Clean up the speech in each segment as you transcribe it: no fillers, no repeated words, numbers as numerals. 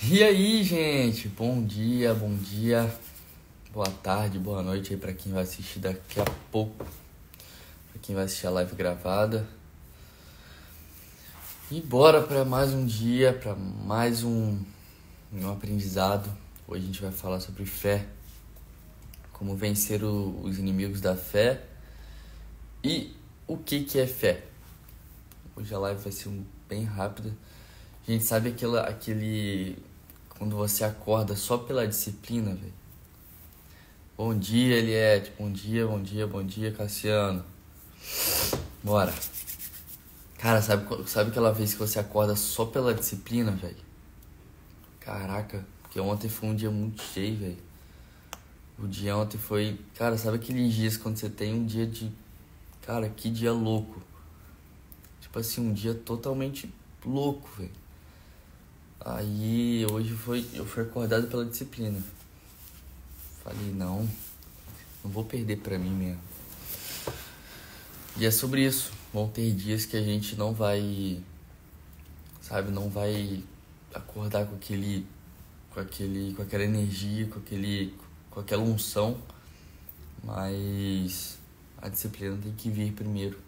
E aí, gente? Bom dia, boa tarde, boa noite aí pra quem vai assistir daqui a pouco, pra quem vai assistir a live gravada. E bora pra mais um dia, pra mais um aprendizado. Hoje a gente vai falar sobre fé, como vencer os inimigos da fé e o que é fé. Hoje a live vai ser bem rápida. A gente sabe aquele quando você acorda só pela disciplina, velho. Bom dia, Eliette. Bom dia, Cassiano. Bora. Cara, sabe aquela vez que você acorda só pela disciplina, velho? Caraca, porque ontem foi um dia muito cheio, velho. O dia ontem foi... Cara, sabe aqueles dias quando você tem um dia de... Cara, que dia louco. Tipo assim, um dia totalmente louco, velho. Aí, hoje eu fui acordado pela disciplina. Falei, não vou perder pra mim mesmo. E é sobre isso. Vão ter dias que a gente não vai, sabe, não vai acordar com aquela energia, com aquela unção, mas a disciplina tem que vir primeiro.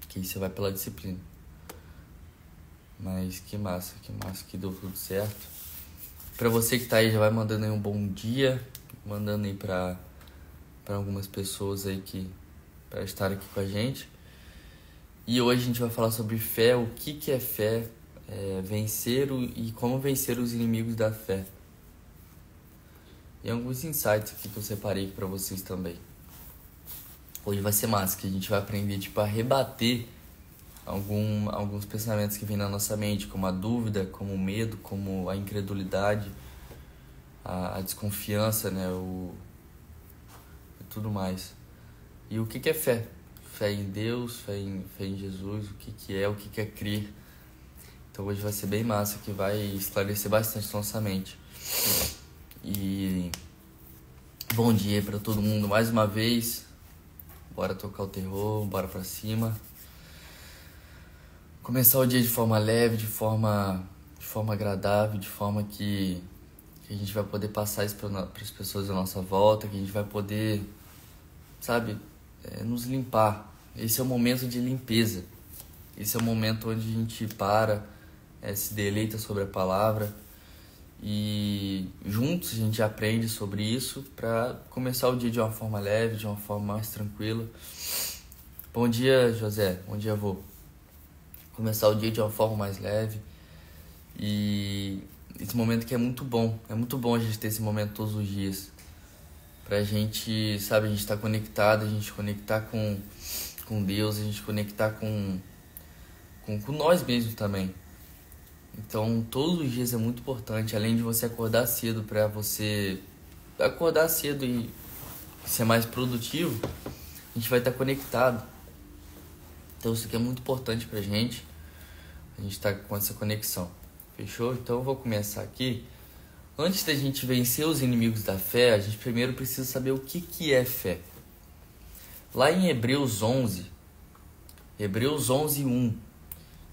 Que aí você vai pela disciplina. Mas que massa, que deu tudo certo. Pra você que tá aí, já vai mandando aí um bom dia, mandando aí pra algumas pessoas aí pra estar aqui com a gente. E hoje a gente vai falar sobre fé, o que é fé, e como vencer os inimigos da fé. E alguns insights aqui que eu separei pra vocês também. Hoje vai ser massa, que a gente vai aprender a rebater alguns pensamentos que vêm na nossa mente, como a dúvida, como o medo, como a incredulidade, a desconfiança, né, e tudo mais. E o que é fé? Fé em Deus, fé em Jesus, o que é crer. Então hoje vai ser bem massa, que vai esclarecer bastante nossa mente. E bom dia pra todo mundo mais uma vez. Bora tocar o terror, bora pra cima. Começar o dia de forma leve, de forma agradável, de forma que a gente vai poder passar isso para as pessoas à nossa volta, que a gente vai poder, sabe, nos limpar. Esse é o momento de limpeza. Esse é o momento onde a gente se deleita sobre a palavra e juntos a gente aprende sobre isso para começar o dia de uma forma leve, de uma forma mais tranquila. Bom dia, José. Bom dia, vô. Começar o dia de uma forma mais leve. E esse momento que é muito bom a gente ter esse momento todos os dias, pra gente, sabe, a gente estar conectado, a gente conectar com Deus, a gente conectar com nós mesmos também. Então todos os dias é muito importante, além de você acordar cedo, pra você acordar cedo e ser mais produtivo, a gente vai estar conectado. Então isso aqui é muito importante pra gente, a gente tá com essa conexão. Fechou? Então eu vou começar aqui. Antes da gente vencer os inimigos da fé, a gente primeiro precisa saber o que é fé. Lá em Hebreus 11:1,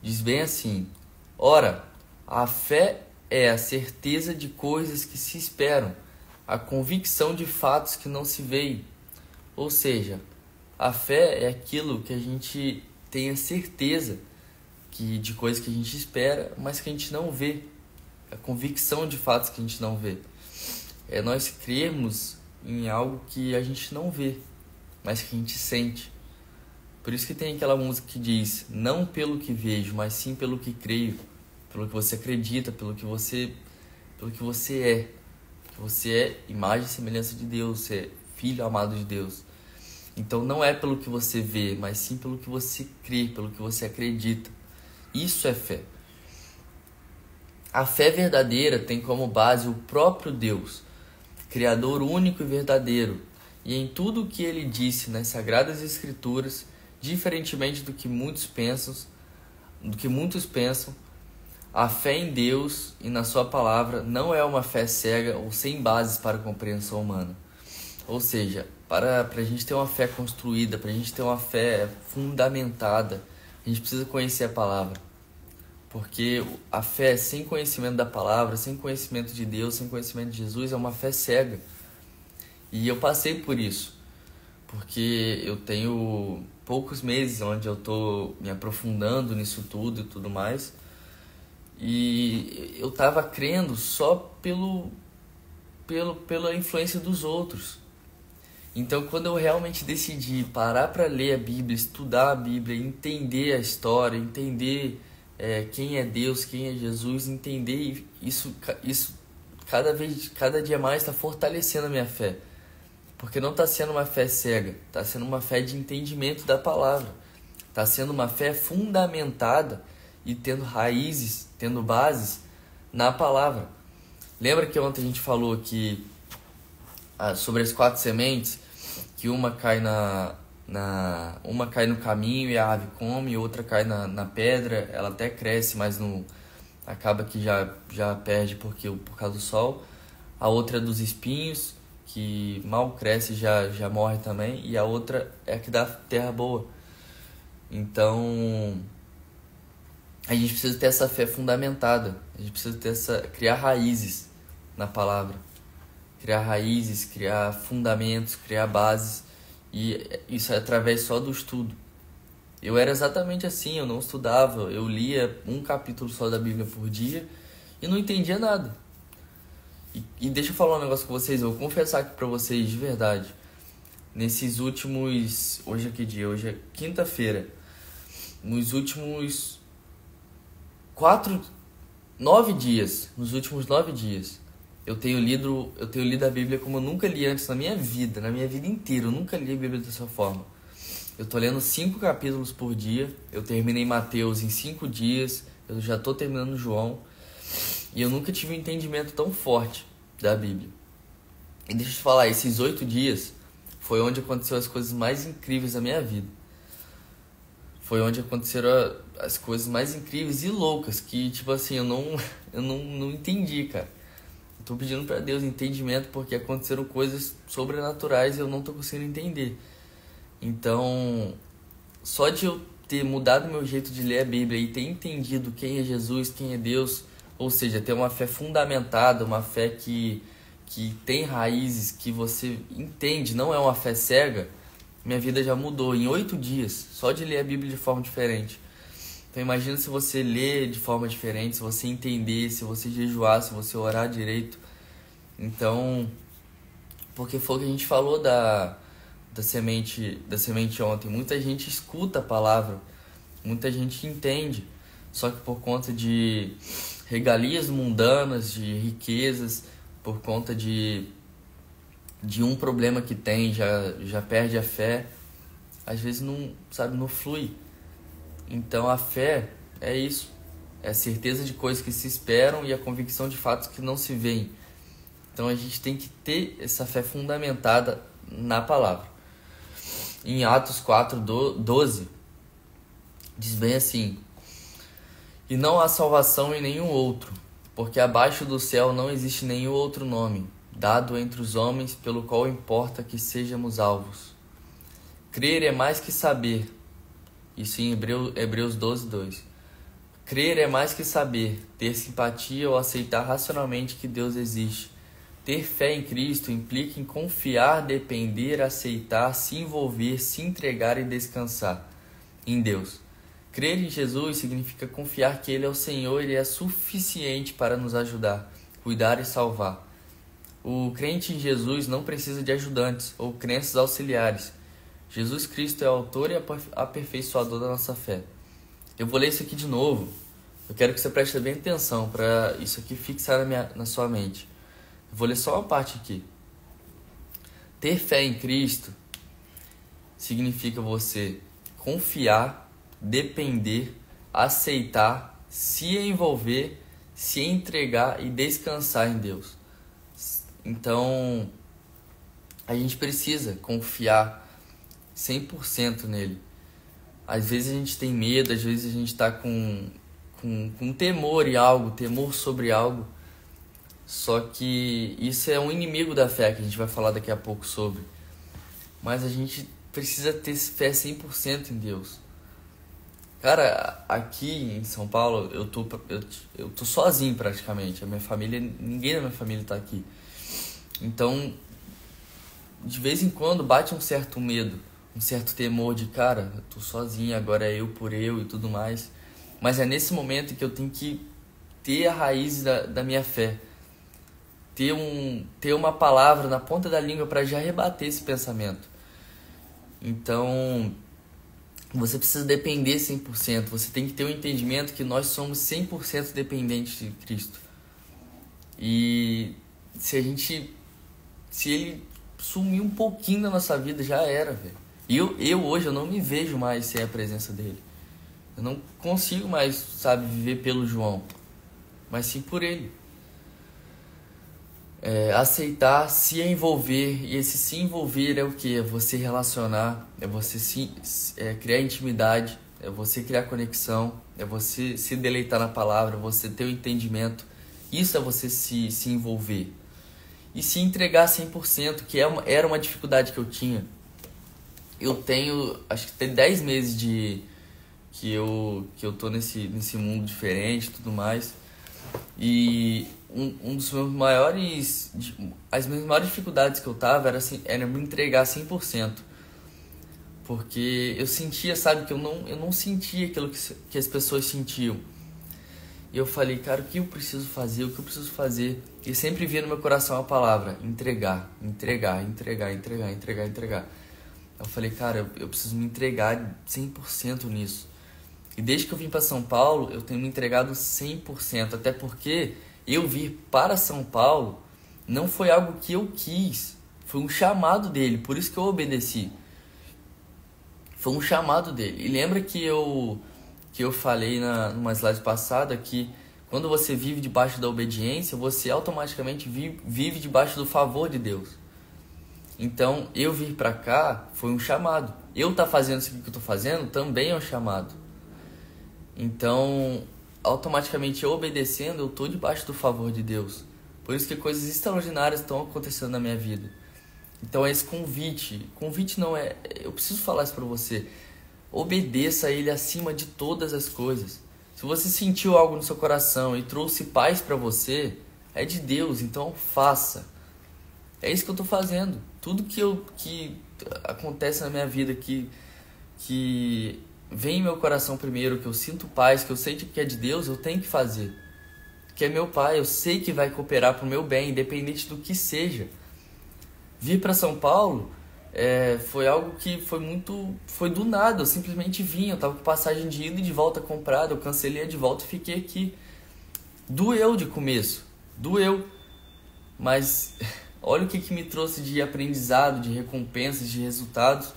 diz bem assim: ora, a fé é a certeza de coisas que se esperam, a convicção de fatos que não se veem. Ou seja, a fé é aquilo que a gente tem a certeza de coisas que a gente espera, mas que a gente não vê. A convicção de fatos que a gente não vê. É nós crermos em algo que a gente não vê, mas que a gente sente. Por isso que tem aquela música que diz: não pelo que vejo, mas sim pelo que creio, pelo que você acredita, pelo que você é. Que você é imagem e semelhança de Deus, você é filho amado de Deus. Então não é pelo que você vê, mas sim pelo que você crê, pelo que você acredita. Isso é fé. A fé verdadeira tem como base o próprio Deus, Criador único e verdadeiro, e em tudo o que ele disse nas Sagradas Escrituras, diferentemente do que muitos pensam, a fé em Deus e na sua palavra não é uma fé cega ou sem bases para a compreensão humana. Ou seja, para a gente ter uma fé construída, para a gente ter uma fé fundamentada, a gente precisa conhecer a palavra. Porque a fé sem conhecimento da palavra, sem conhecimento de Deus, sem conhecimento de Jesus, é uma fé cega. E eu passei por isso, porque eu tenho poucos meses onde eu tô me aprofundando nisso tudo e tudo mais. E eu tava crendo só pela influência dos outros. Então, quando eu realmente decidi parar para ler a Bíblia, estudar a Bíblia, entender a história, entender quem é Deus, quem é Jesus, entender isso cada dia mais está fortalecendo a minha fé. Porque não está sendo uma fé cega, está sendo uma fé de entendimento da palavra. Está sendo uma fé fundamentada e tendo raízes, tendo bases na palavra. Lembra que ontem a gente falou que sobre as 4 sementes, que uma cai uma cai no caminho e a ave come, outra cai na pedra, ela até cresce, mas acaba que já perde por causa do sol. A outra é dos espinhos, que mal cresce e já morre também, e a outra é a que dá terra boa. Então, a gente precisa ter essa fé fundamentada, a gente precisa criar raízes na palavra, criar raízes, criar fundamentos, criar bases, e isso é através só do estudo. Eu era exatamente assim, eu não estudava, eu lia um capítulo só da Bíblia por dia e não entendia nada. E deixa eu falar um negócio com vocês, eu vou confessar aqui pra vocês de verdade. Nesses últimos... Hoje é que dia? Hoje é quinta-feira. Nos últimos 9 dias, eu tenho lido a Bíblia como eu nunca li antes na minha vida inteira. Eu nunca li a Bíblia dessa forma. Eu tô lendo 5 capítulos por dia. Eu terminei Mateus em 5 dias. Eu já tô terminando João. E eu nunca tive um entendimento tão forte da Bíblia. E deixa eu te falar, esses 8 dias foi onde aconteceram as coisas mais incríveis da minha vida. Foi onde aconteceram as coisas mais incríveis e loucas, que tipo assim, eu não entendi, cara. Eu tô pedindo pra Deus entendimento porque aconteceram coisas sobrenaturais e eu não tô conseguindo entender. Então, só de eu ter mudado meu jeito de ler a Bíblia e ter entendido quem é Jesus, quem é Deus, ou seja, ter uma fé fundamentada, uma fé que tem raízes, que você entende, não é uma fé cega, minha vida já mudou em 8 dias, só de ler a Bíblia de forma diferente. Então imagina se você ler de forma diferente, se você entender, se você jejuar, se você orar direito. Então, porque foi o que a gente falou da semente ontem. Muita gente escuta a palavra, muita gente entende, só que por conta de regalias mundanas, de riquezas, por conta de um problema que tem, já perde a fé, às vezes não flui. Então a fé é isso, é a certeza de coisas que se esperam e a convicção de fatos que não se veem. Então a gente tem que ter essa fé fundamentada na palavra. Em Atos 4:12 diz bem assim: e não há salvação em nenhum outro, porque abaixo do céu não existe nenhum outro nome dado entre os homens pelo qual importa que sejamos alvos. Crer é mais que saber. Isso em Hebreus 12:2. Crer é mais que saber, ter simpatia ou aceitar racionalmente que Deus existe. Ter fé em Cristo implica em confiar, depender, aceitar, se envolver, se entregar e descansar em Deus. Crer em Jesus significa confiar que Ele é o Senhor e Ele é suficiente para nos ajudar, cuidar e salvar. O crente em Jesus não precisa de ajudantes ou crenças auxiliares. Jesus Cristo é o autor e aperfeiçoador da nossa fé. Eu vou ler isso aqui de novo. Eu quero que você preste bem atenção para isso aqui fixar na sua mente. Eu vou ler só uma parte aqui. Ter fé em Cristo significa você confiar, depender, aceitar, se envolver, se entregar e descansar em Deus. Então, a gente precisa confiar 100% nele. Às vezes a gente tem medo, às vezes a gente está com temor em algo, temor sobre algo. Só que isso é um inimigo da fé, que a gente vai falar daqui a pouco sobre. Mas a gente precisa ter fé 100% em Deus. Cara, aqui em São Paulo eu tô sozinho praticamente. A minha família, ninguém da minha família tá aqui. Então, de vez em quando bate um certo medo, um certo temor de, cara, eu tô sozinho, agora é eu por eu e tudo mais. Mas é nesse momento que eu tenho que ter a raiz da minha fé. Ter uma palavra na ponta da língua para já rebater esse pensamento. Então, você precisa depender 100%. Você tem que ter um entendimento que nós somos 100% dependentes de Cristo. E se ele sumir um pouquinho da nossa vida, já era, velho. E eu hoje eu não me vejo mais sem a presença dele. Eu não consigo mais, sabe, viver pelo João, mas sim por ele. Aceitar, se envolver. E esse se envolver é o que? É você relacionar, é você criar intimidade, é você criar conexão, é você se deleitar na palavra, você ter o entendimento. Isso é você se envolver. E se entregar 100%, que era uma dificuldade que eu tinha. Eu tenho, acho que tem 10 meses que eu tô nesse mundo diferente e tudo mais. E um dos meus as minhas maiores dificuldades que eu tava era me entregar 100%. Porque eu sentia, sabe, que eu não sentia aquilo que as pessoas sentiam. E eu falei, cara, o que eu preciso fazer? O que eu preciso fazer? E sempre via no meu coração a palavra entregar, entregar, entregar, entregar, entregar, entregar. Eu falei, cara, eu preciso me entregar 100% nisso. E desde que eu vim para São Paulo, eu tenho me entregado 100%. Até porque eu vir para São Paulo não foi algo que eu quis. Foi um chamado dele, por isso que eu obedeci. Foi um chamado dele. E lembra que eu falei numa slide passada que quando você vive debaixo da obediência, você automaticamente vive debaixo do favor de Deus. Então, eu vir pra cá foi um chamado. Eu tá fazendo isso que eu tô fazendo também é um chamado. Então, automaticamente eu obedecendo, eu tô debaixo do favor de Deus. Por isso que coisas extraordinárias estão acontecendo na minha vida. Então, é esse convite. Convite não é... Eu preciso falar isso pra você. Obedeça a Ele acima de todas as coisas. Se você sentiu algo no seu coração e trouxe paz pra você, é de Deus, então faça. É isso que eu tô fazendo. Tudo que acontece na minha vida, que vem em meu coração primeiro, que eu sinto paz, que eu sei que é de Deus, eu tenho que fazer. Que é meu Pai, eu sei que vai cooperar pro meu bem, independente do que seja. Vir para São Paulo foi algo que foi do nada, eu simplesmente vim, eu tava com passagem de ida e de volta comprada, eu cancelei a de volta e fiquei aqui. Doeu de começo, doeu, mas olha o que me trouxe de aprendizado, de recompensas, de resultados,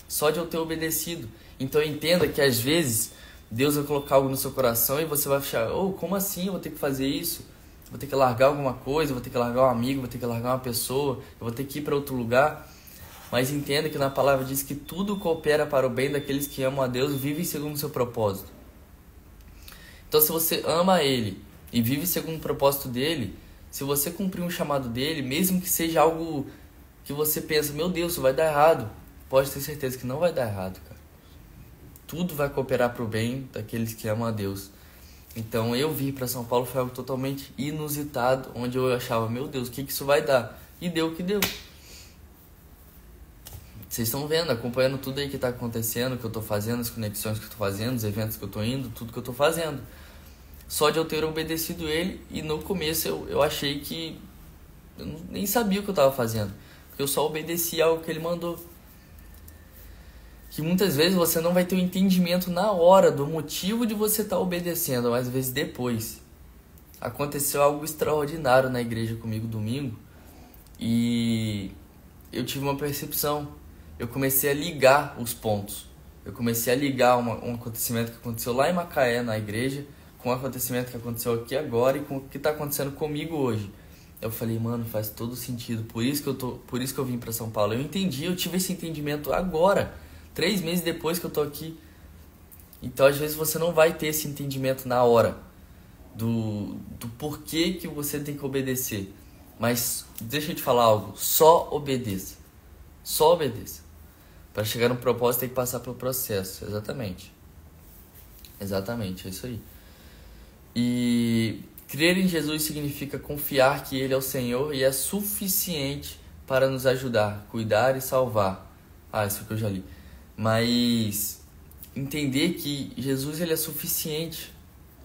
só de eu ter obedecido. Então entenda que às vezes Deus vai colocar algo no seu coração e você vai achar, como assim eu vou ter que fazer isso? Eu vou ter que largar alguma coisa, eu vou ter que largar um amigo, eu vou ter que largar uma pessoa, eu vou ter que ir para outro lugar. Mas entenda que na palavra diz que tudo coopera para o bem daqueles que amam a Deus e vivem segundo o seu propósito. Então se você ama Ele e vive segundo o propósito dEle, se você cumprir um chamado dEle, mesmo que seja algo que você pensa, meu Deus, isso vai dar errado, pode ter certeza que não vai dar errado, cara. Tudo vai cooperar para o bem daqueles que amam a Deus. Então eu vir para São Paulo foi algo totalmente inusitado, onde eu achava, meu Deus, o que isso vai dar? E deu o que deu. Vocês estão vendo, acompanhando tudo aí que está acontecendo, que eu estou fazendo, as conexões que eu estou fazendo, os eventos que eu estou indo, tudo que eu estou fazendo. Só de eu ter obedecido ele, e no começo eu achei que eu nem sabia o que eu estava fazendo, porque eu só obedeci algo que ele mandou. Que muitas vezes você não vai ter o entendimento na hora do motivo de você estar obedecendo, mas às vezes depois. Aconteceu algo extraordinário na igreja comigo domingo e eu tive uma percepção. Eu comecei a ligar os pontos. Eu comecei a ligar um acontecimento que aconteceu lá em Macaé, na igreja, com o acontecimento que aconteceu aqui agora e com o que está acontecendo comigo hoje. Eu falei, mano, faz todo sentido. Por isso que eu vim para São Paulo. Eu entendi, eu tive esse entendimento agora. 3 meses depois que eu tô aqui. Então às vezes você não vai ter esse entendimento na hora do porquê que você tem que obedecer. Mas deixa eu te falar algo, só obedeça. Só obedeça. Para chegar no propósito tem que passar pelo processo, exatamente. Exatamente, é isso aí. E crer em Jesus significa confiar que Ele é o Senhor e é suficiente para nos ajudar, cuidar e salvar. Isso que eu já li. Mas entender que Jesus ele é suficiente.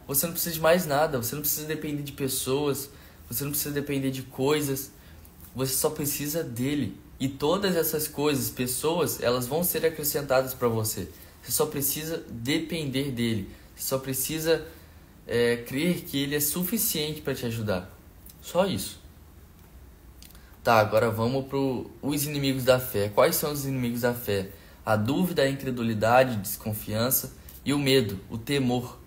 Você não precisa de mais nada, você não precisa depender de pessoas, você não precisa depender de coisas, você só precisa dele. E todas essas coisas, pessoas, elas vão ser acrescentadas para você. Você só precisa depender dele. Você só precisa crer que ele é suficiente para te ajudar. Só isso. Tá, agora vamos para os inimigos da fé. Quais são os inimigos da fé? A dúvida, a incredulidade, a desconfiança e o medo, o temor.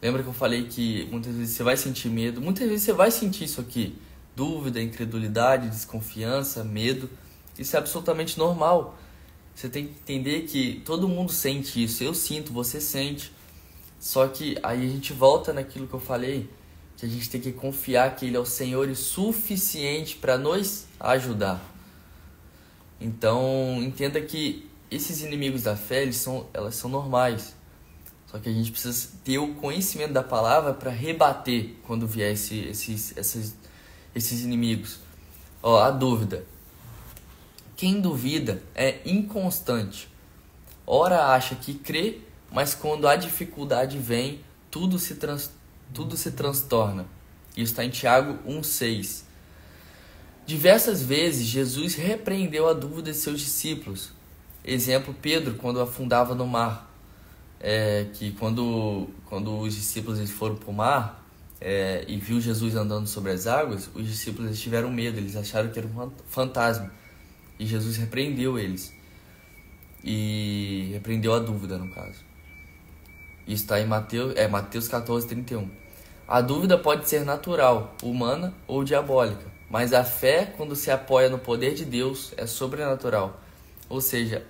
Lembra que eu falei que muitas vezes você vai sentir medo? Muitas vezes você vai sentir isso aqui. Dúvida, incredulidade, desconfiança, medo. Isso é absolutamente normal. Você tem que entender que todo mundo sente isso. Eu sinto, você sente. Só que aí a gente volta naquilo que eu falei, que a gente tem que confiar que Ele é o Senhor e suficiente para nos ajudar. Então, entenda que esses inimigos da fé, elas são normais. Só que a gente precisa ter o conhecimento da palavra para rebater quando vier esses inimigos. A dúvida. Quem duvida é inconstante. Ora acha que crê, mas quando a dificuldade vem, tudo se transtorna. Isso está em Tiago 1,6. Diversas vezes Jesus repreendeu a dúvida de seus discípulos. Exemplo, Pedro, quando afundava no mar. Que quando os discípulos eles foram para o mar e viu Jesus andando sobre as águas, os discípulos eles tiveram medo, eles acharam que era um fantasma. E Jesus repreendeu eles. E repreendeu a dúvida, no caso. Isso está em Mateus 14:31. A dúvida pode ser natural, humana ou diabólica. Mas a fé, quando se apoia no poder de Deus, é sobrenatural. Ou seja,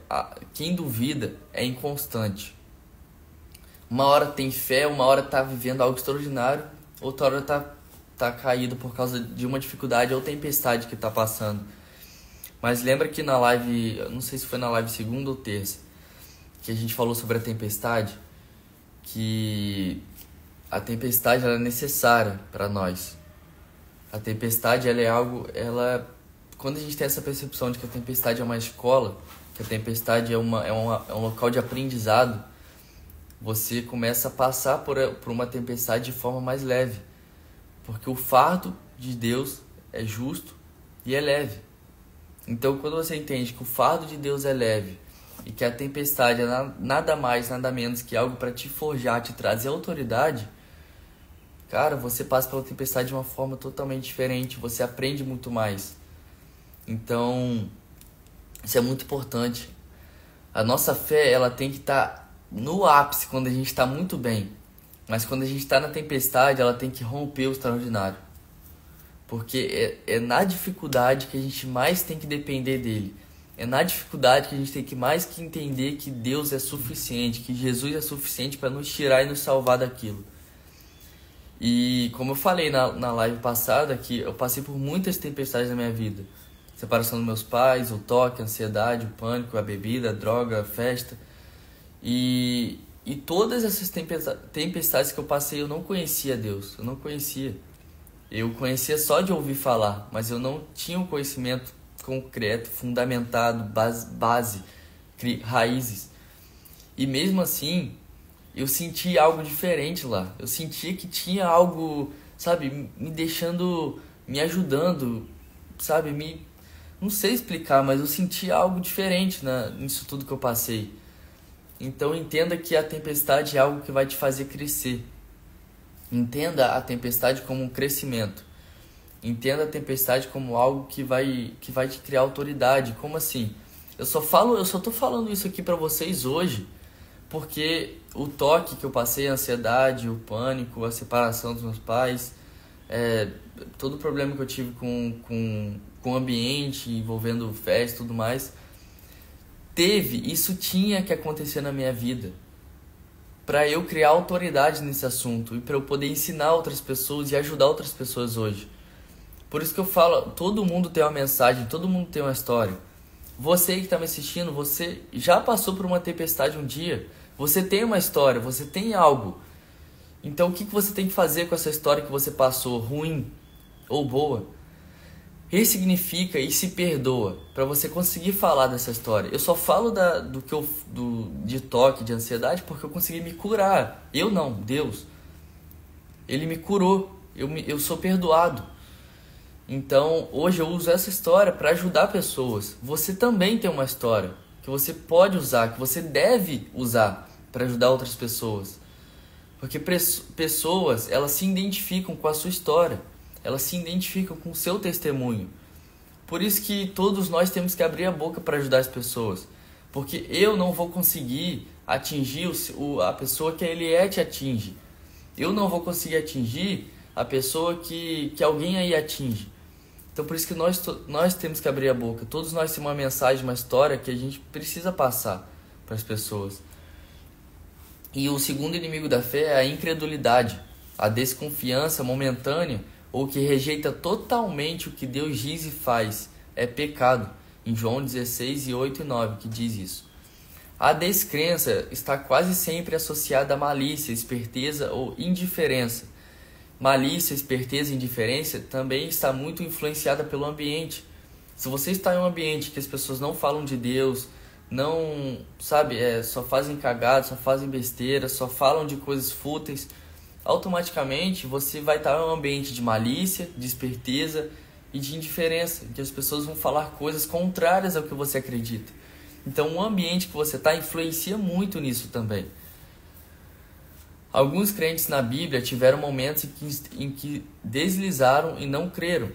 quem duvida é inconstante. Uma hora tem fé, uma hora está vivendo algo extraordinário, outra hora tá caído por causa de uma dificuldade ou tempestade que está passando. Mas lembra que na live, não sei se foi na live segunda ou terça, que a gente falou sobre a tempestade, que a tempestade ela é necessária para nós. A tempestade quando a gente tem essa percepção de que a tempestade é uma escola, que a tempestade é um local de aprendizado, você começa a passar por uma tempestade de forma mais leve. Porque o fardo de Deus é justo e é leve. Então, quando você entende que o fardo de Deus é leve e que a tempestade é nada mais, nada menos que algo para te forjar, te trazer autoridade, cara, você passa pela tempestade de uma forma totalmente diferente, você aprende muito mais. Então, isso é muito importante. A nossa fé, ela tem que estar no ápice quando a gente está muito bem. Mas quando a gente está na tempestade, ela tem que romper o extraordinário. Porque é na dificuldade que a gente mais tem que depender dele. É na dificuldade que a gente tem que mais que entender que Deus é suficiente, que Jesus é suficiente para nos tirar e nos salvar daquilo. E como eu falei na live passada, que eu passei por muitas tempestades na minha vida. Separação dos meus pais, o toque, a ansiedade, o pânico, a bebida, a droga, a festa. E todas essas tempestades que eu passei, eu não conhecia Deus, eu não conhecia. Eu conhecia só de ouvir falar, mas eu não tinha um conhecimento concreto, fundamentado, base, raízes. E mesmo assim, eu senti algo diferente lá. Eu sentia que tinha algo, sabe, me ajudando, sabe, não sei explicar, mas eu senti algo diferente nisso tudo que eu passei. Então entenda que a tempestade é algo que vai te fazer crescer. Entenda a tempestade como um crescimento. Entenda a tempestade como algo que vai te criar autoridade. Como assim? Eu só tô falando isso aqui para vocês hoje porque o toque que eu passei, a ansiedade, o pânico, a separação dos meus pais, todo o problema que eu tive com o ambiente envolvendo festa e tudo mais, isso tinha que acontecer na minha vida para eu criar autoridade nesse assunto e para eu poder ensinar outras pessoas e ajudar outras pessoas hoje. Por isso que eu falo, todo mundo tem uma mensagem, todo mundo tem uma história. Você que está me assistindo, você já passou por uma tempestade um dia, Você tem uma história, você tem algo. Então o que você tem que fazer com essa história que você passou, ruim ou boa? Ressignifica e se perdoa para você conseguir falar dessa história. Eu só falo de toque, de ansiedade, porque eu consegui me curar. Eu não, Deus. Ele me curou. Eu sou perdoado. Então hoje eu uso essa história para ajudar pessoas. Você também tem uma história que você pode usar, que você deve usar para ajudar outras pessoas. Porque pessoas, elas se identificam com a sua história. Elas se identificam com o seu testemunho. Por isso que todos nós temos que abrir a boca para ajudar as pessoas. Porque eu não vou conseguir atingir a pessoa que a Eliette atinge. Eu não vou conseguir atingir a pessoa que alguém aí atinge. Então por isso que nós temos que abrir a boca. Todos nós temos uma mensagem, uma história que a gente precisa passar para as pessoas. E o segundo inimigo da fé é a incredulidade, a desconfiança momentânea ou que rejeita totalmente o que Deus diz e faz. É pecado, em João 16, 8 e 9, que diz isso. A descrença está quase sempre associada a malícia, esperteza ou indiferença. Malícia, esperteza e indiferença também está muito influenciada pelo ambiente. Se você está em um ambiente que as pessoas não falam de Deus, não, só fazem cagada, só fazem besteira, só falam de coisas fúteis, automaticamente você vai estar em um ambiente de malícia, de esperteza e de indiferença, em que as pessoas vão falar coisas contrárias ao que você acredita. Então o ambiente que você está influencia muito nisso também. Alguns crentes na Bíblia tiveram momentos em que deslizaram e não creram.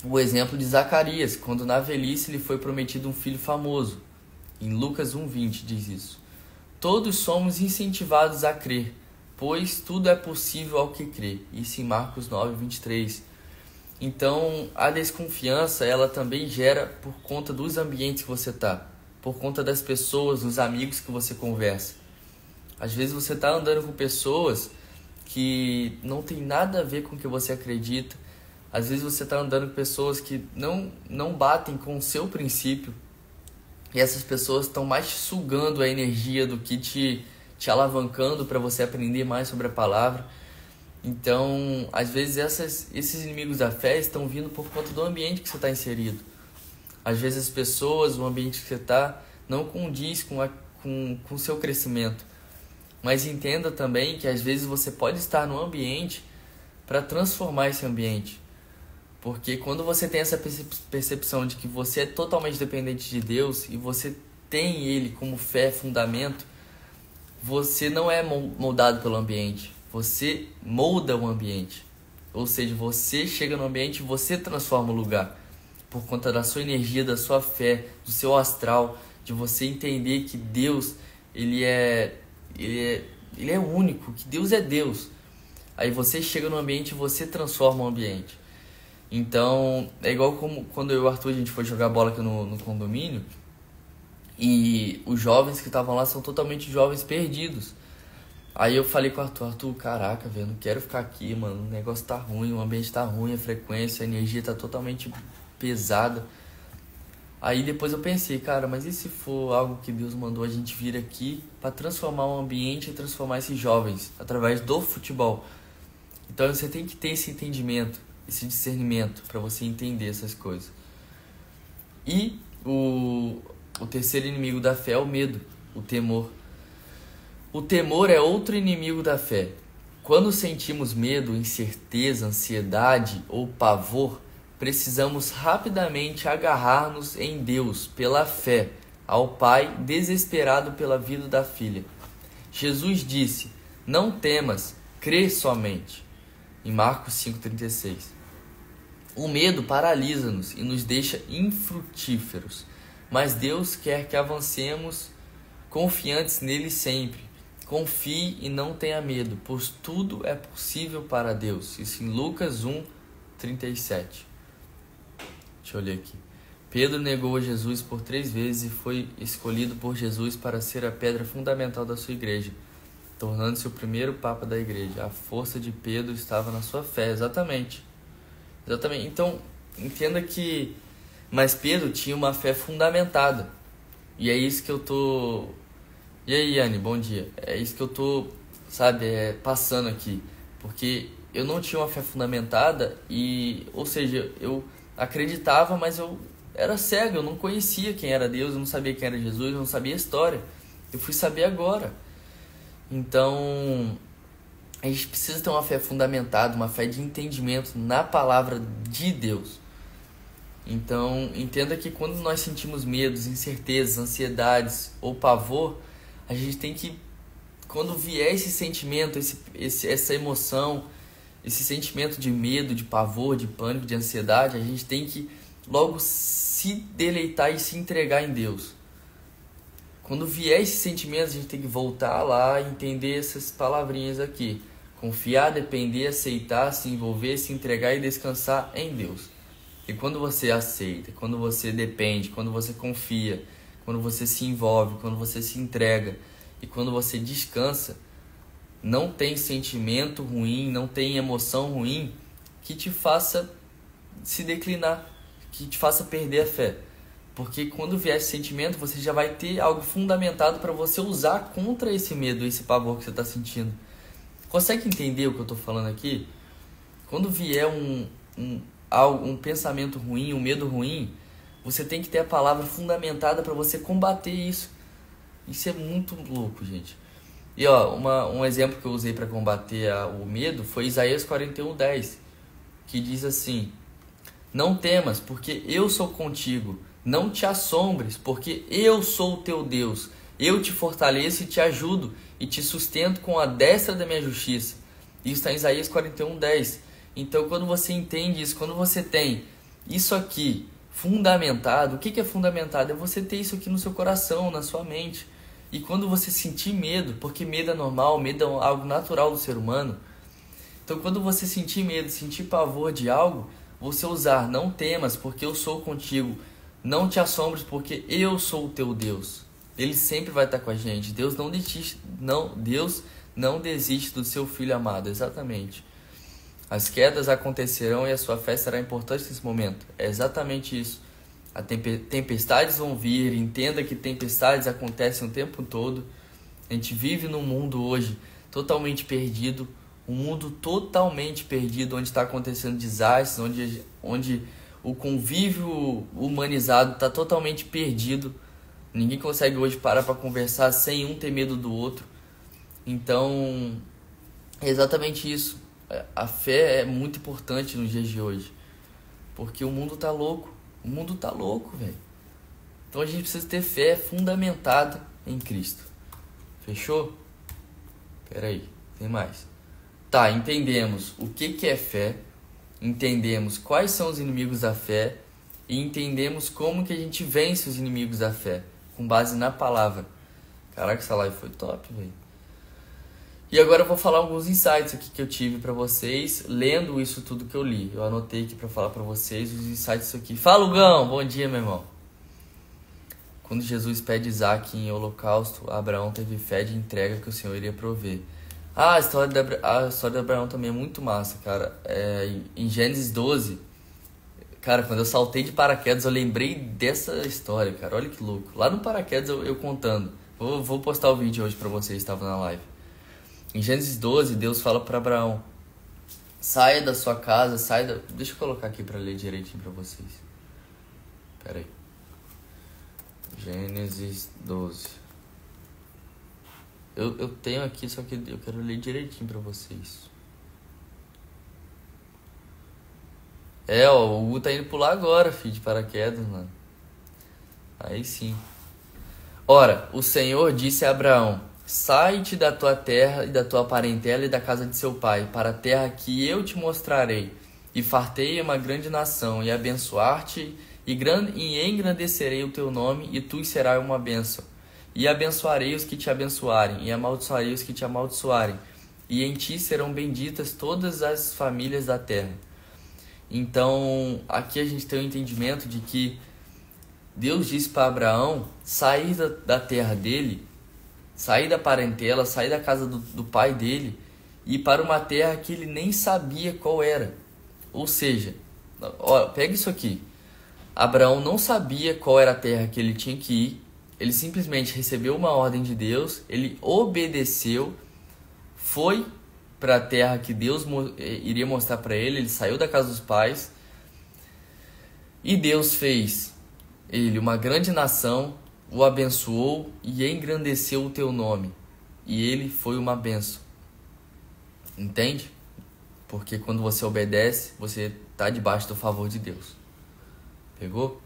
O exemplo de Zacarias, quando na velhice lhe foi prometido um filho famoso. Em Lucas 1:20 diz isso. Todos somos incentivados a crer, pois tudo é possível ao que crê. Isso em Marcos 9:23. Então, a desconfiança, ela também gera por conta dos ambientes que você está, por conta das pessoas, dos amigos que você conversa. Às vezes você está andando com pessoas que não tem nada a ver com o que você acredita. Às vezes você está andando com pessoas que não batem com o seu princípio. E essas pessoas estão mais te sugando a energia do que te alavancando para você aprender mais sobre a palavra. Então, às vezes esses inimigos da fé estão vindo por conta do ambiente que você está inserido. Às vezes as pessoas, o ambiente que você está, não condiz com o seu crescimento. Mas entenda também que às vezes você pode estar no ambiente para transformar esse ambiente. Porque quando você tem essa percepção de que você é totalmente dependente de Deus e você tem Ele como fé, fundamento, você não é moldado pelo ambiente, você molda o ambiente. Ou seja, você chega no ambiente e você transforma o lugar. Por conta da sua energia, da sua fé, do seu astral, de você entender que Deus, Ele é único, que Deus é Deus. Aí você chega no ambiente e você transforma o ambiente. Então, é igual como quando eu e o Arthur a gente foi jogar bola aqui no condomínio e os jovens que estavam lá são totalmente jovens perdidos. Aí eu falei com o Arthur, caraca, velho, não quero ficar aqui, mano, o negócio tá ruim, o ambiente tá ruim, a frequência, a energia tá totalmente pesada. Aí depois eu pensei, cara, mas e se for algo que Deus mandou a gente vir aqui para transformar o ambiente e transformar esses jovens através do futebol? Então você tem que ter esse entendimento, esse discernimento para você entender essas coisas. E o terceiro inimigo da fé é o medo, o temor. O temor é outro inimigo da fé. Quando sentimos medo, incerteza, ansiedade ou pavor, precisamos rapidamente agarrar-nos em Deus pela fé, ao Pai desesperado pela vida da filha. Jesus disse: "Não temas, crê somente." Em Marcos 5,36. O medo paralisa-nos e nos deixa infrutíferos, mas Deus quer que avancemos confiantes nele sempre. Confie e não tenha medo, pois tudo é possível para Deus. Isso em Lucas 1:37. Deixa eu ler aqui. Pedro negou a Jesus por 3 vezes e foi escolhido por Jesus para ser a pedra fundamental da sua igreja, tornando-se o primeiro papa da igreja. A força de Pedro estava na sua fé, exatamente. Então, entenda que... Mas Pedro tinha uma fé fundamentada. E é isso que eu tô E aí, Yane, bom dia. É isso que eu tô, sabe, passando aqui. Porque eu não tinha uma fé fundamentada ou seja, eu acreditava, mas eu era cego, eu não conhecia quem era Deus, eu não sabia quem era Jesus, eu não sabia a história. Eu fui saber agora. Então, a gente precisa ter uma fé fundamentada, uma fé de entendimento na palavra de Deus. Então, entenda que quando nós sentimos medos, incertezas, ansiedades ou pavor, a gente tem que, quando vier esse sentimento, essa emoção, esse sentimento de medo, de pavor, de pânico, de ansiedade, a gente tem que logo se deleitar e se entregar em Deus. Quando vier esses sentimentos, a gente tem que voltar lá e entender essas palavrinhas aqui. Confiar, depender, aceitar, se envolver, se entregar e descansar em Deus. E quando você aceita, quando você depende, quando você confia, quando você se envolve, quando você se entrega e quando você descansa, não tem sentimento ruim, não tem emoção ruim que te faça se declinar, que te faça perder a fé. Porque quando vier esse sentimento, você já vai ter algo fundamentado para você usar contra esse medo, esse pavor que você está sentindo. Consegue entender o que eu estou falando aqui? Quando vier um pensamento ruim, um medo ruim, você tem que ter a palavra fundamentada para você combater isso. Isso é muito louco, gente. E um exemplo que eu usei para combater o medo foi Isaías 41:10, que diz assim: não temas, porque eu sou contigo. Não te assombres, porque eu sou o teu Deus. Eu te fortaleço e te ajudo, e te sustento com a destra da minha justiça. Isso está em Isaías 41:10. Então, quando você entende isso, quando você tem isso aqui fundamentado, o que é fundamentado? É você ter isso aqui no seu coração, na sua mente. E quando você sentir medo, porque medo é normal, medo é algo natural do ser humano. Então, quando você sentir medo, sentir pavor de algo, você usar: não temas, porque eu sou contigo. Não te assombres, porque eu sou o teu Deus. Ele sempre vai estar com a gente. Deus não desiste do seu filho amado. Exatamente. As quedas acontecerão e a sua fé será importante nesse momento. É exatamente isso. Tempestades vão vir. Entenda que tempestades acontecem o tempo todo. A gente vive num mundo hoje totalmente perdido. Um mundo totalmente perdido, onde está acontecendo desastres, onde o convívio humanizado está totalmente perdido. Ninguém consegue hoje parar para conversar sem um ter medo do outro. Então, é exatamente isso. A fé é muito importante nos dias de hoje. Porque o mundo tá louco. O mundo tá louco, velho. Então a gente precisa ter fé fundamentada em Cristo. Fechou? Pera aí, tem mais. Tá, entendemos o que é fé. Entendemos quais são os inimigos da fé. E entendemos como que a gente vence os inimigos da fé. Com base na palavra. Caraca, essa live foi top, velho. E agora eu vou falar alguns insights aqui que eu tive pra vocês, lendo isso tudo que eu li. Eu anotei aqui pra falar pra vocês os insights aqui. Fala, Hugão! Bom dia, meu irmão. Quando Jesus pede Isaac em holocausto, Abraão teve fé de entrega que o Senhor iria prover. A história de Abraão também é muito massa, cara. Em Gênesis 12, cara, quando eu saltei de paraquedas, eu lembrei dessa história, cara. Olha que louco. Lá no paraquedas eu contando. Vou postar o vídeo hoje pra vocês, estava na live. Em Gênesis 12, Deus fala para Abraão: saia da sua casa, Deixa eu colocar aqui para ler direitinho para vocês. Pera aí. Gênesis 12. Eu tenho aqui, só que eu quero ler direitinho para vocês. O Hugo tá indo pular agora, filho, de paraquedas, mano. Aí sim. Ora, o Senhor disse a Abraão: sai-te da tua terra e da tua parentela e da casa de seu pai, para a terra que eu te mostrarei, e fartei uma grande nação, e abençoar-te, e engrandecerei o teu nome, e tu serás uma bênção. E abençoarei os que te abençoarem, e amaldiçoarei os que te amaldiçoarem, e em ti serão benditas todas as famílias da terra. Então, aqui a gente tem o entendimento de que Deus disse para Abraão sair da terra dele, sair da parentela, sair da casa do pai dele e ir para uma terra que ele nem sabia qual era. Ou seja, pega isso aqui. Abraão não sabia qual era a terra que ele tinha que ir. Ele simplesmente recebeu uma ordem de Deus, ele obedeceu, foi para a terra que Deus iria mostrar para ele, ele saiu da casa dos pais, e Deus fez ele uma grande nação, o abençoou e engrandeceu o teu nome. E ele foi uma bênção. Entende? Porque quando você obedece, você está debaixo do favor de Deus. Pegou?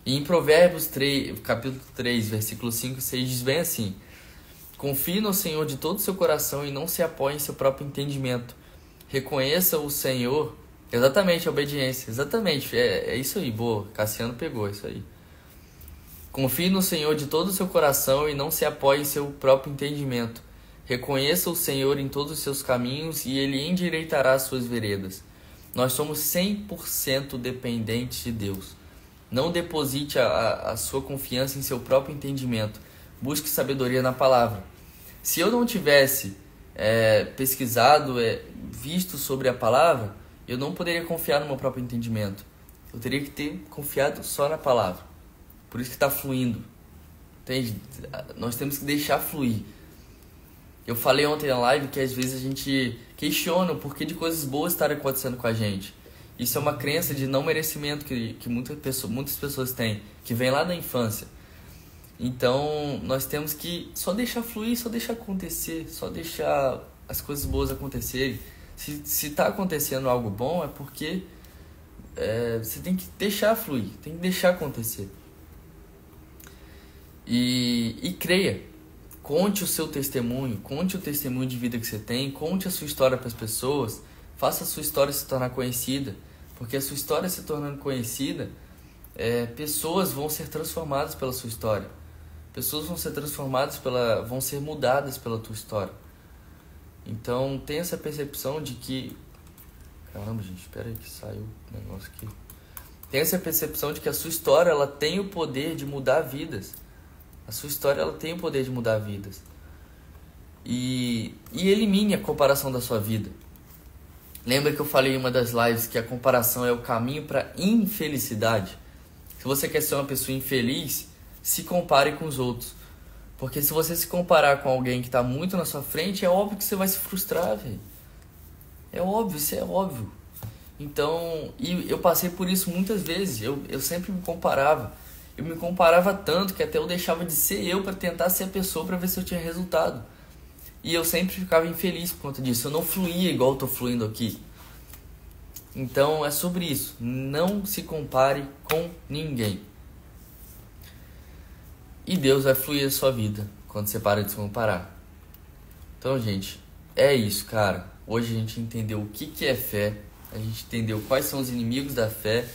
E em Provérbios 3, capítulo 3, versículo 5 e 6 diz bem assim: confie no Senhor de todo o seu coração e não se apoie em seu próprio entendimento. Reconheça o Senhor. Exatamente, a obediência. Exatamente, é isso aí, boa. Cassiano pegou isso aí. Confie no Senhor de todo o seu coração e não se apoie em seu próprio entendimento. Reconheça o Senhor em todos os seus caminhos e Ele endireitará as suas veredas. Nós somos 100% dependentes de Deus. Não deposite a sua confiança em seu próprio entendimento. Busque sabedoria na palavra. Se eu não tivesse pesquisado, visto sobre a palavra, eu não poderia confiar no meu próprio entendimento. Eu teria que ter confiado só na palavra. Por isso que está fluindo. Entende? Nós temos que deixar fluir. Eu falei ontem na live que às vezes a gente questiona o porquê de coisas boas estarem acontecendo com a gente. Isso é uma crença de não merecimento que muitas pessoas têm, que vem lá da infância. Então, nós temos que só deixar fluir, só deixar acontecer, só deixar as coisas boas acontecerem. Se está acontecendo algo bom, é porque você tem que deixar fluir, tem que deixar acontecer. E creia, conte o seu testemunho, conte o testemunho de vida que você tem, conte a sua história para as pessoas, faça a sua história se tornar conhecida, porque a sua história se tornando conhecida, pessoas vão ser transformadas pela sua história, pessoas vão ser transformadas, vão ser mudadas pela tua história. Então tenha essa percepção de que, caramba gente, espera aí que saiu o negócio aqui. Tenha essa percepção de que a sua história ela tem o poder de mudar vidas. A sua história ela tem o poder de mudar vidas. E elimine a comparação da sua vida. Lembra que eu falei em uma das lives que a comparação é o caminho para infelicidade? Se você quer ser uma pessoa infeliz, se compare com os outros. Porque se você se comparar com alguém que está muito na sua frente, é óbvio que você vai se frustrar, velho. É óbvio, isso é óbvio. Então, e eu passei por isso muitas vezes. Eu sempre me comparava. Eu me comparava tanto que até eu deixava de ser eu para tentar ser a pessoa para ver se eu tinha resultado. E eu sempre ficava infeliz por conta disso. Eu não fluía igual eu tô fluindo aqui. Então é sobre isso. Não se compare com ninguém. E Deus vai fluir a sua vida quando você para de se comparar. Então, gente, é isso, cara. Hoje a gente entendeu o que é fé. A gente entendeu quais são os inimigos da fé.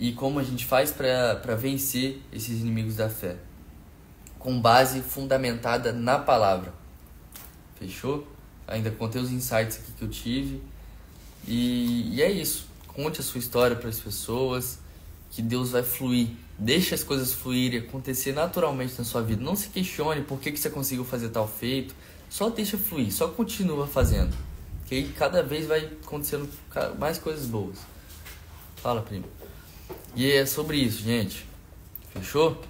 E como a gente faz para vencer esses inimigos da fé. Com base fundamentada na palavra. Fechou? Ainda contei os insights aqui que eu tive. E é isso. Conte a sua história para as pessoas. Que Deus vai fluir. Deixe as coisas fluírem, acontecer naturalmente na sua vida. Não se questione por que você conseguiu fazer tal feito. Só deixa fluir. Só continua fazendo. Que aí cada vez vai acontecendo mais coisas boas. Fala, primo. E é sobre isso, gente. Fechou?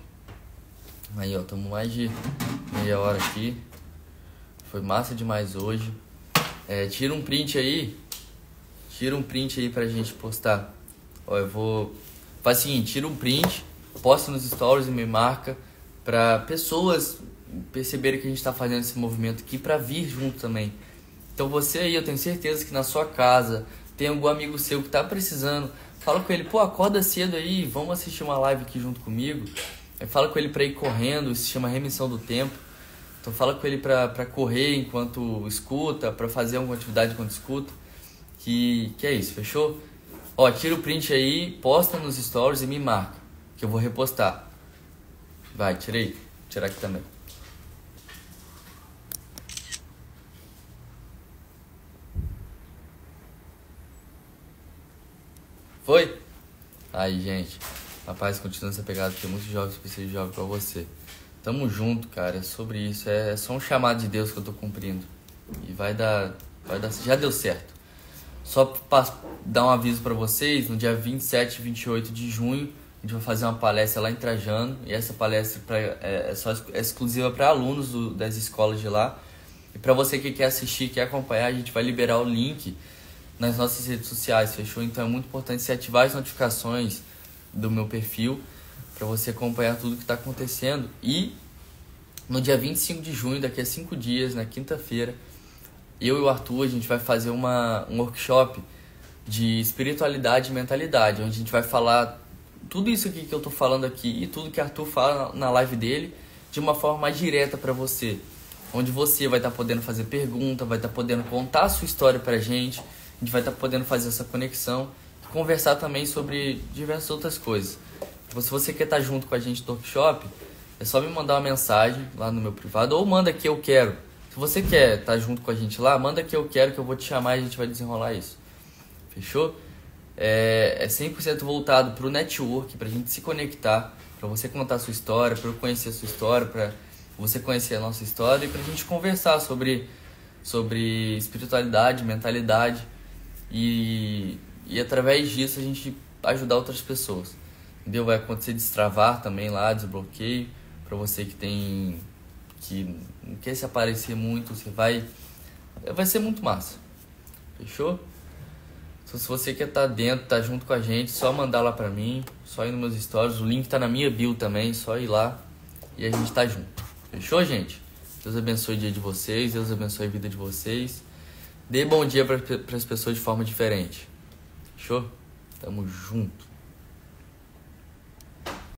Aí, ó, estamos mais de meia hora aqui. Foi massa demais hoje. Tira um print aí. Tira um print aí pra gente postar. Ó, eu vou... Faz o seguinte, tira um print, posta nos stories e me marca pra pessoas perceberem que a gente tá fazendo esse movimento aqui pra vir junto também. Então você aí, eu tenho certeza que na sua casa tem algum amigo seu que tá precisando. Fala com ele, pô, acorda cedo aí, vamos assistir uma live aqui junto comigo. Fala com ele pra ir correndo, isso se chama remissão do tempo. Então fala com ele pra correr enquanto escuta, pra fazer alguma atividade enquanto escuta. Que é isso, fechou? Ó, tira o print aí, posta nos stories e me marca, que eu vou repostar. Vai, tirei. Vou tirar aqui também. Foi? Aí, gente. Rapaz, continua essa pegada, porque muitos jogos precisam de jogos pra você. Tamo junto, cara. É sobre isso. É só um chamado de Deus que eu tô cumprindo. E vai dar. Já deu certo. Só pra dar um aviso pra vocês, no dia 27 e 28 de junho, A gente vai fazer uma palestra lá em Trajano, e essa palestra é exclusiva para alunos das escolas de lá. E para você que quer assistir, quer acompanhar, a gente vai liberar o link nas nossas redes sociais, fechou? Então é muito importante você ativar as notificações do meu perfil para você acompanhar tudo que está acontecendo. E no dia 25 de junho, daqui a 5 dias, na quinta-feira, eu e o Arthur, a gente vai fazer um workshop de espiritualidade e mentalidade, onde a gente vai falar tudo isso aqui que eu tô falando aqui e tudo que o Arthur fala na live dele de uma forma mais direta para você, onde você vai estar podendo fazer pergunta, vai estar podendo contar a sua história pra gente, a gente vai estar podendo fazer essa conexão e conversar também sobre diversas outras coisas. Então, se você quer estar junto com a gente no workshop, é só me mandar uma mensagem lá no meu privado ou manda que eu quero. Se você quer estar junto com a gente lá, manda que eu quero, que eu vou te chamar e a gente vai desenrolar isso. Fechou? É 100% voltado para o network, para a gente se conectar, para você contar a sua história, para eu conhecer a sua história, para você conhecer a nossa história e para a gente conversar sobre espiritualidade, mentalidade e através disso a gente ajudar outras pessoas. Entendeu? Vai acontecer destravar também lá, desbloqueio, para você que não quer se aparecer muito, vai ser muito massa. Fechou? Então, se você quer estar dentro, estar junto com a gente, só mandar lá pra mim, só ir nos meus stories, o link tá na minha bio também, só ir lá e a gente tá junto. Fechou, gente? Deus abençoe o dia de vocês, Deus abençoe a vida de vocês. Dê bom dia para as pessoas de forma diferente. Fechou? Tamo junto.